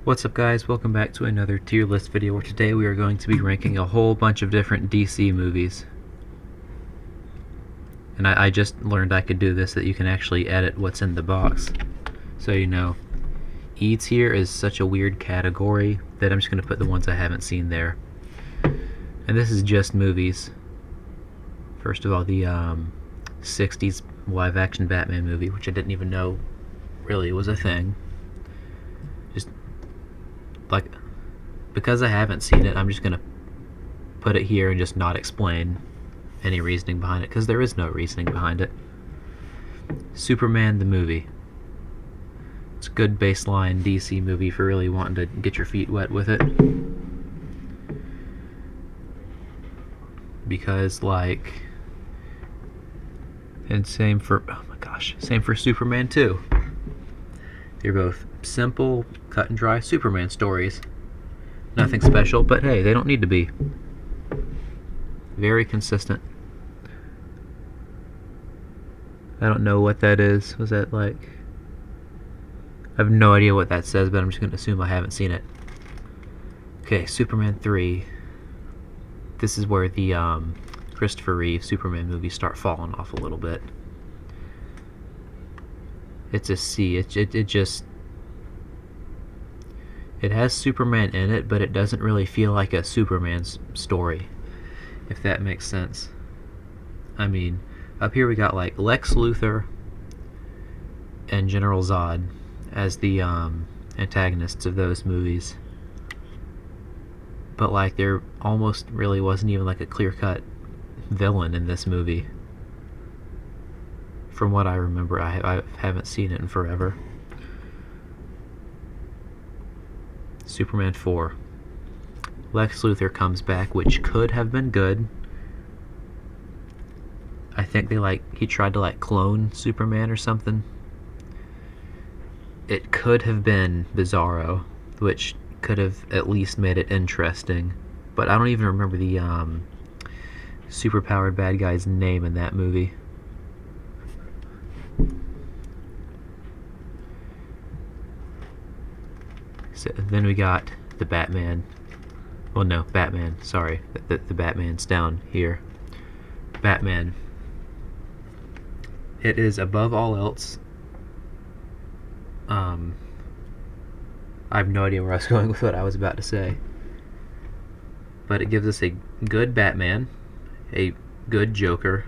What's up guys, welcome back to another tier list video where today we are going to be ranking a whole bunch of different DC movies. And I just learned I could do this, that you can actually edit what's in the box. So you know, E tier is such a weird category that I'm just going to put the ones I haven't seen there. And this is just movies. First of all, the 60s live action Batman movie, which I didn't even know really was a thing. Just like, because I haven't seen it, I'm just gonna put it here and just not explain any reasoning behind it, because there is no reasoning behind it. Superman the movie. It's a good baseline DC movie for really wanting to get your feet wet with it. Because and same for, oh my gosh, same for Superman 2. They're both simple, cut and dry Superman stories. Nothing special, but hey, they don't need to be. Very consistent. I don't know what that is. Was that like... I have no idea what that says, but I'm just going to assume I haven't seen it. Okay, Superman 3. This is where the Christopher Reeve Superman movies start falling off a little bit. It's a C. It just... It has Superman in it, but it doesn't really feel like a Superman story, if that makes sense. I mean, up here we got like Lex Luthor and General Zod as the antagonists of those movies. But like there almost really wasn't even like a clear-cut villain in this movie. From what I remember, I haven't seen it in forever. Superman 4. Lex Luthor comes back, which could have been good. I think he tried to clone Superman or something. It could have been Bizarro, which could have at least made it interesting. But I don't even remember the superpowered bad guy's name in that movie. So then we got the Batman. Well, no, Batman. Sorry, the Batman's down here. Batman. It is above all else. I have no idea where I was going with what I was about to say. But it gives us a good Batman, a good Joker,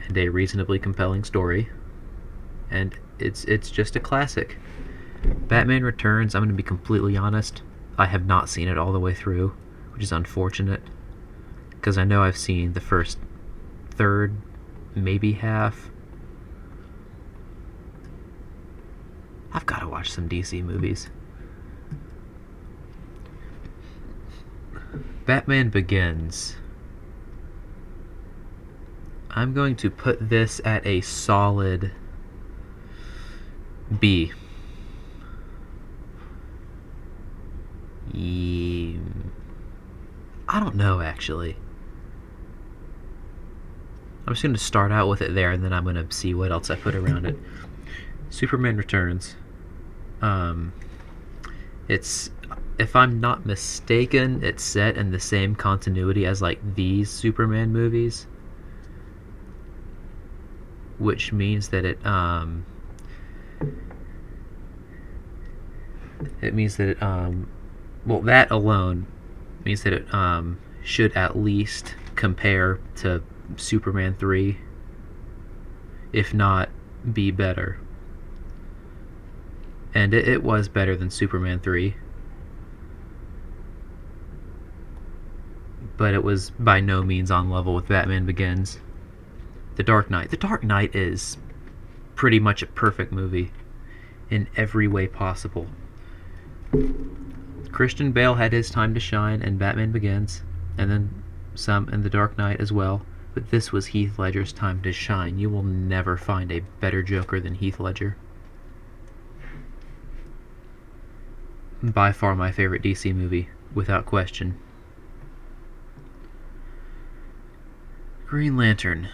and a reasonably compelling story. And it's just a classic. Batman Returns, I'm going to be completely honest, I have not seen it all the way through, which is unfortunate, because I know I've seen the first third, maybe half. I've got to watch some DC movies. Batman Begins. I'm going to put this at a solid B. I don't know, actually. I'm just going to start out with it there, and then I'm going to see what else I put around it. Superman Returns. It's, if I'm not mistaken, it's set in the same continuity as these Superman movies, which means that it well, that alone means that it should at least compare to Superman 3, if not be better. And it was better than Superman 3, but it was by no means on level with Batman Begins. The Dark Knight. The Dark Knight is pretty much a perfect movie in every way possible. Christian Bale had his time to shine in Batman Begins, and then some in The Dark Knight as well, but this was Heath Ledger's time to shine. You will never find a better Joker than Heath Ledger. By far my favorite DC movie, without question. Green Lantern.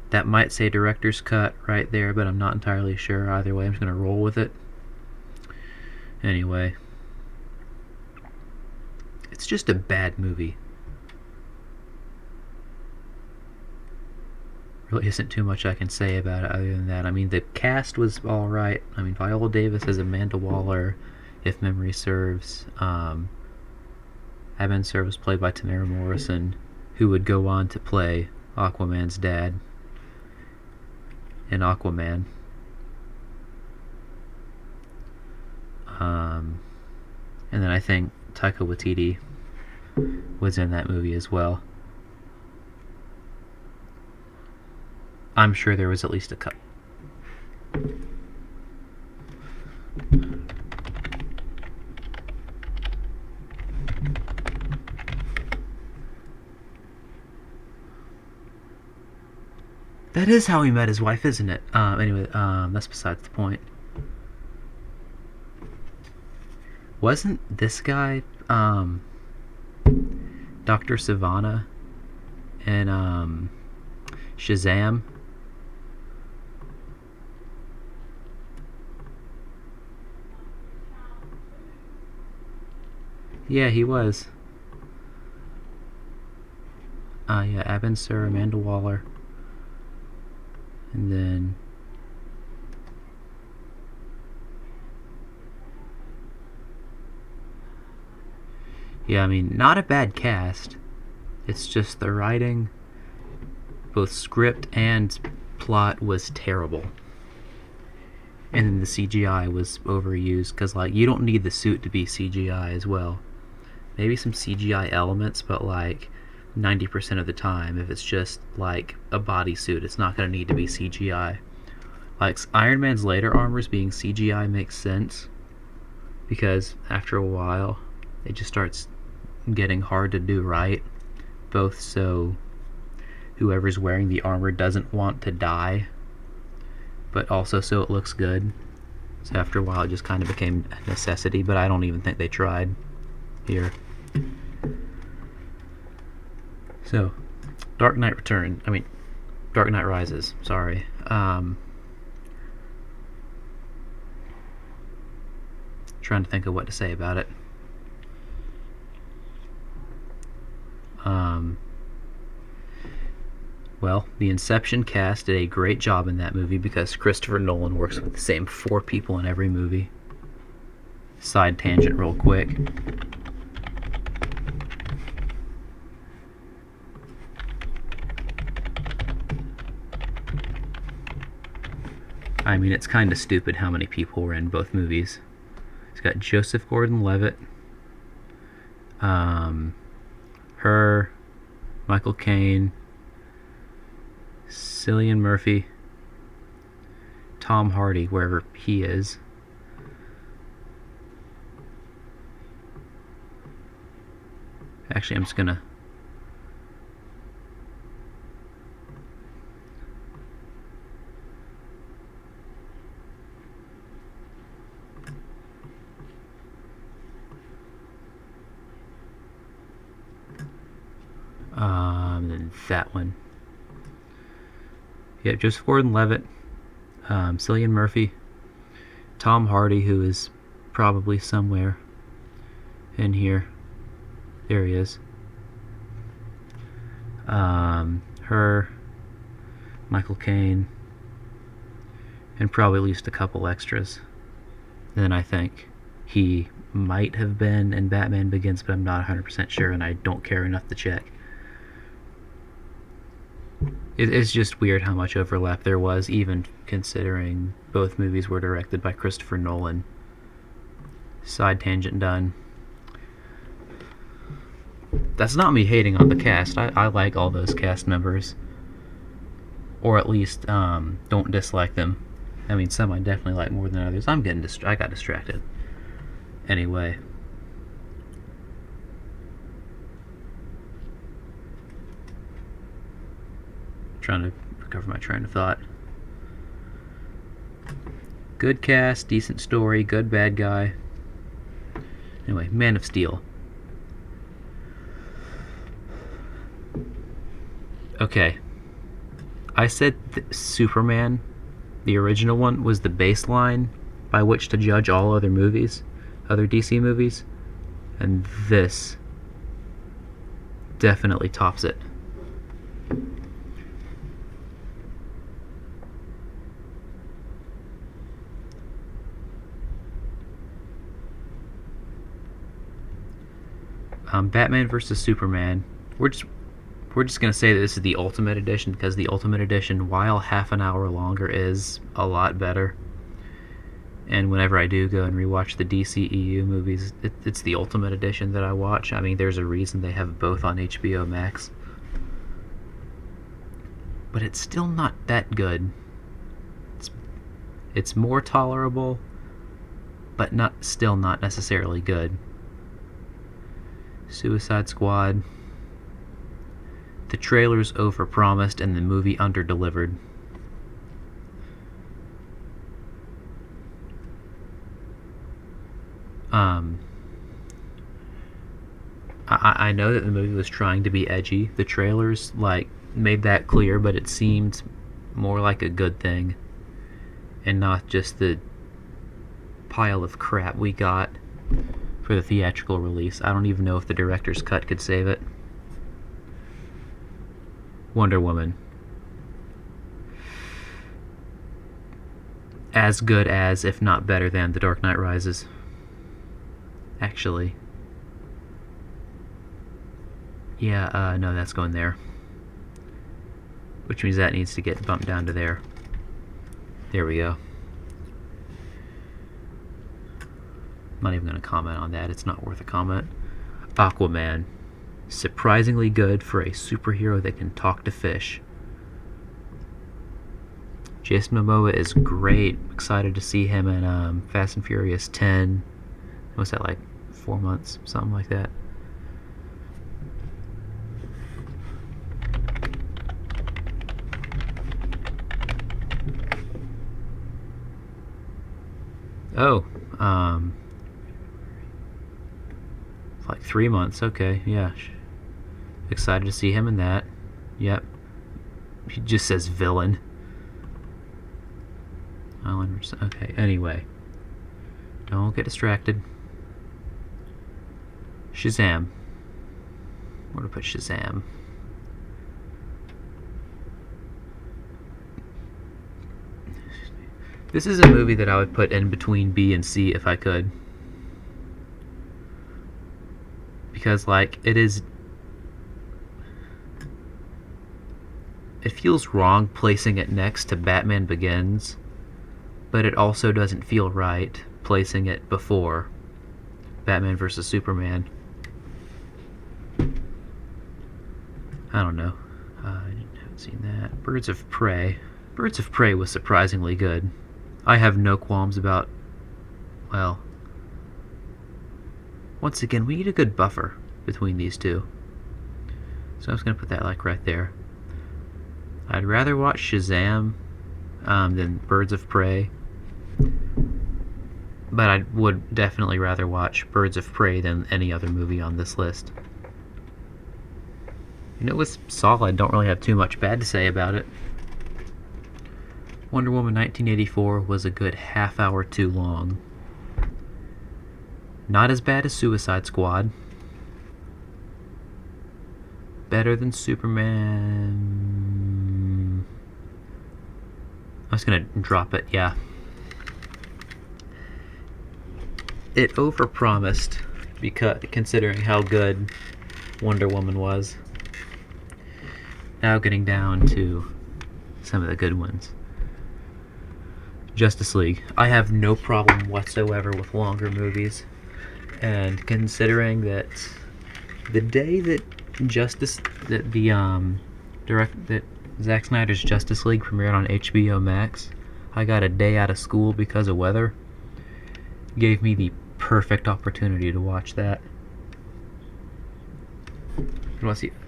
That might say director's cut right there, but I'm not entirely sure. Either way, I'm just going to roll with it. Anyway, it's just a bad movie. Really isn't too much I can say about it other than that. I mean, the cast was alright. I mean, Viola Davis as Amanda Waller, if memory serves. Abin Sur was played by Tamara Morrison, who would go on to play Aquaman's dad in Aquaman. And then I think Taika Waititi was in that movie as well. I'm sure there was at least a couple. That is how he met his wife, isn't it? Anyway, that's besides the point. Wasn't this guy, Dr. Sivana in, Shazam? Yeah, he was. Yeah, Abin Sur, Amanda Waller. And then... yeah, I mean, not a bad cast. It's just the writing, both script and plot, was terrible. And then the CGI was overused, because, like, you don't need the suit to be CGI as well. Maybe some CGI elements, but, like, 90% of the time, if it's just, like, a bodysuit, it's not going to need to be CGI. Like, Iron Man's later armors being CGI makes sense, because after a while, it just starts getting hard to do right, both so whoever's wearing the armor doesn't want to die, but also so it looks good. So after a while it just kind of became a necessity, but I don't even think they tried here. So, Dark Knight Rises, sorry. Trying to think of what to say about it. Well, the Inception cast did a great job in that movie because Christopher Nolan works with the same 4 people in every movie. Side tangent real quick. I mean, it's kind of stupid how many people were in both movies. It's got Joseph Gordon-Levitt, her, Michael Caine, Cillian Murphy, Tom Hardy, wherever he is. Actually, I'm just gonna... and that one. Yeah, Joseph Gordon-Levitt, Cillian Murphy, Tom Hardy, who is probably somewhere in here. There he is. Her, Michael Caine, and probably at least a couple extras. Then I think he might have been in Batman Begins, but I'm not 100% sure, and I don't care enough to check. It's just weird how much overlap there was, even considering both movies were directed by Christopher Nolan. Side tangent done. That's not me hating on the cast. I like all those cast members. Or at least don't dislike them. I mean, some I definitely like more than others. I got distracted. Anyway. Trying to recover my train of thought. Good cast, decent story, good bad guy. Anyway, Man of Steel. Okay. I said Superman, the original one, was the baseline by which to judge all other movies. other DC movies, and this definitely tops it. Batman vs Superman. We're just gonna say that this is the Ultimate Edition because the Ultimate Edition, while half an hour longer, is a lot better. And whenever I do go and rewatch the DCEU movies, it's the Ultimate Edition that I watch. I mean, there's a reason they have both on HBO Max. But it's still not that good. It's more tolerable, but still not necessarily good. Suicide Squad. The trailer's overpromised and the movie underdelivered. I know that the movie was trying to be edgy. The trailers made that clear, but it seemed more like a good thing and not just the pile of crap we got for the theatrical release. I don't even know if the director's cut could save it. Wonder Woman. As good as, if not better than, The Dark Knight Rises. Actually. Yeah, no, that's going there. Which means that needs to get bumped down to there. There we go. I'm not even going to comment on that. It's not worth a comment. Aquaman. Surprisingly good for a superhero that can talk to fish. Jason Momoa is great. Excited to see him in Fast and Furious 10. What's that, like 4 months? Something like that. Oh, like 3 months. Okay, yeah. Excited to see him in that. Yep. He just says villain. Okay, anyway. Don't get distracted. Shazam. Where to put Shazam? This is a movie that I would put in between B and C if I could. Because, it feels wrong placing it next to Batman Begins, but it also doesn't feel right placing it before Batman vs. Superman. I don't know. I haven't seen that. Birds of Prey. Birds of Prey was surprisingly good. I have no qualms about, well, once again, we need a good buffer between these two. So I'm just going to put that right there. I'd rather watch Shazam than Birds of Prey. But I would definitely rather watch Birds of Prey than any other movie on this list. It was solid. Don't really have too much bad to say about it. Wonder Woman 1984 was a good half hour too long. Not as bad as Suicide Squad. Better than Superman. I was gonna drop it, yeah. It overpromised because considering how good Wonder Woman was. Now getting down to some of the good ones. Justice League. I have no problem whatsoever with longer movies, and considering that the day that Zack Snyder's Justice League premiered on HBO Max, I got a day out of school because of weather. Gave me the perfect opportunity to watch that.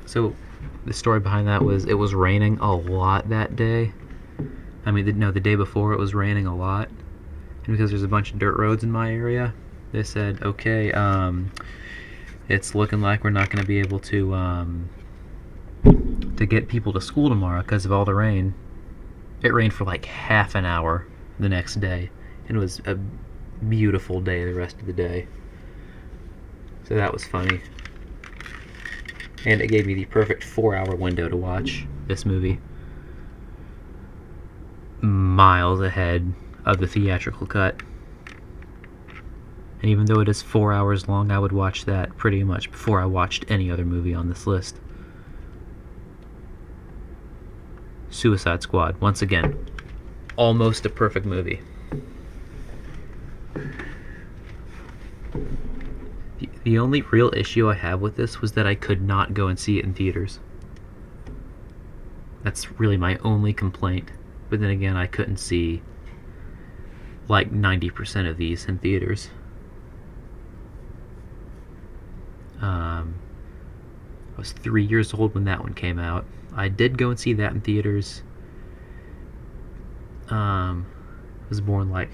So the story behind that was it was raining a lot that day. I mean, the day before it was raining a lot, and because there's a bunch of dirt roads in my area, they said, okay, it's looking like we're not going to be able to get people to school tomorrow because of all the rain. It rained for like half an hour the next day, and it was beautiful day the rest of the day. So that was funny. And it gave me the perfect 4-hour window to watch this movie. Miles ahead of the theatrical cut. And even though it is 4 hours long, I would watch that pretty much before I watched any other movie on this list. Suicide Squad, once again, almost a perfect movie. The only real issue I have with this was that I could not go and see it in theaters. That's really my only complaint. But then again, I couldn't see like 90% of these in theaters. I was 3 years old when that one came out. I did go and see that in theaters. I was born like,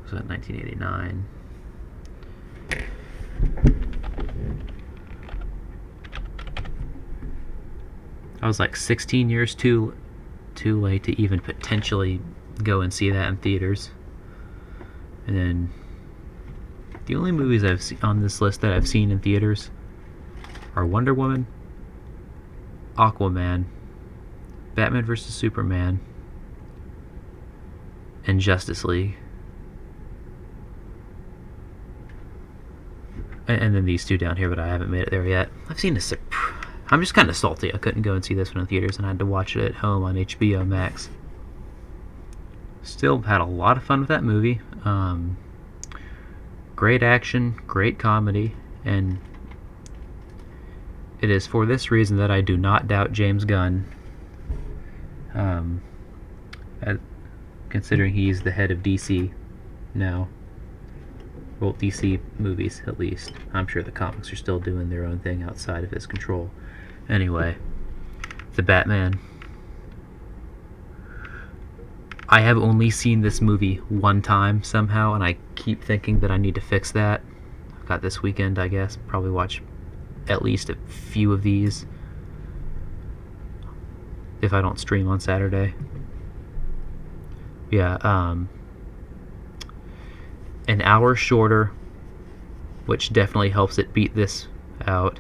was that 1989? I was like 16 years too late to even potentially go and see that in theaters. And then the only movies I've seen on this list that I've seen in theaters are Wonder Woman, Aquaman, Batman vs. Superman, and Justice League. And then these two down here, but I haven't made it there yet. I've seen this. I'm just kind of salty I couldn't go and see this one in theaters and I had to watch it at home on HBO Max. Still had a lot of fun with that movie. Great action, great comedy, and it is for this reason that I do not doubt James Gunn. Considering he's the head of DC now. Well, DC movies, at least. I'm sure the comics are still doing their own thing outside of his control. Anyway, The Batman. I have only seen this movie one time somehow, and I keep thinking that I need to fix that. I've got this weekend, I guess. Probably watch at least a few of these if I don't stream on Saturday. Yeah, an hour shorter, which definitely helps it beat this out.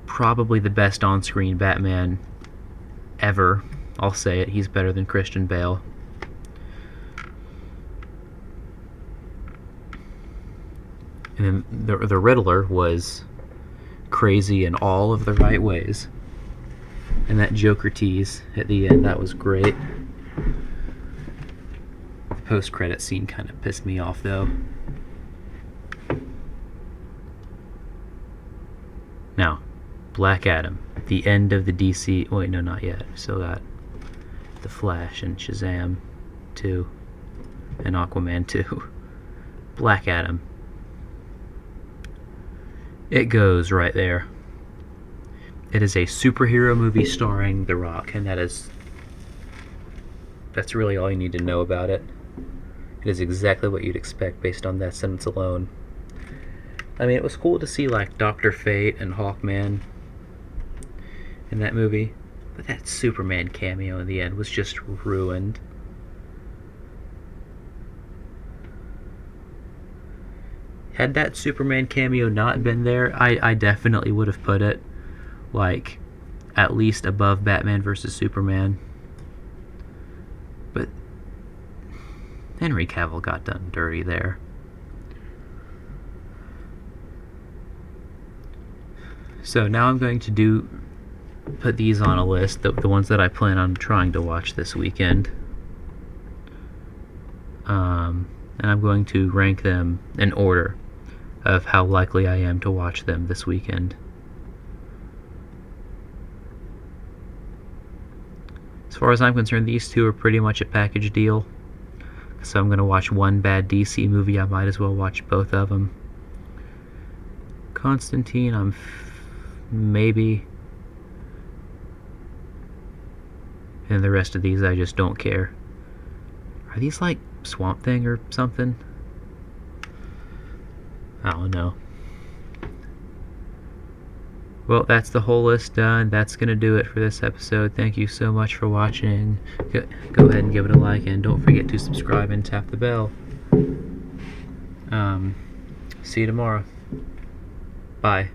Probably the best on-screen Batman ever. I'll say it, he's better than Christian Bale. And then the Riddler was crazy in all of the right ways. And that Joker tease at the end, that was great. The post-credit scene kind of pissed me off, though. Now, Black Adam, the end of the DC... Wait, no, not yet. Still got The Flash and Shazam 2 and Aquaman 2. Black Adam. It goes right there. It is a superhero movie starring The Rock, and that's really all you need to know about it. It is exactly what you'd expect based on that sentence alone. I mean, it was cool to see like Dr. Fate and Hawkman in that movie, but that Superman cameo in the end was just ruined. Had that Superman cameo not been there, I definitely would have put it like at least above Batman vs. Superman. But Henry Cavill got done dirty there. So now I'm going to put these on a list, the ones that I plan on trying to watch this weekend. And I'm going to rank them in order of how likely I am to watch them this weekend. As far as I'm concerned, these two are pretty much a package deal. So I'm going to watch one bad DC movie, I might as well watch both of them. Constantine, maybe. And the rest of these, I just don't care. Are these like Swamp Thing or something? I don't know. Well, that's the whole list done. That's going to do it for this episode. Thank you so much for watching. Go ahead and give it a like, and don't forget to subscribe and tap the bell. See you tomorrow. Bye.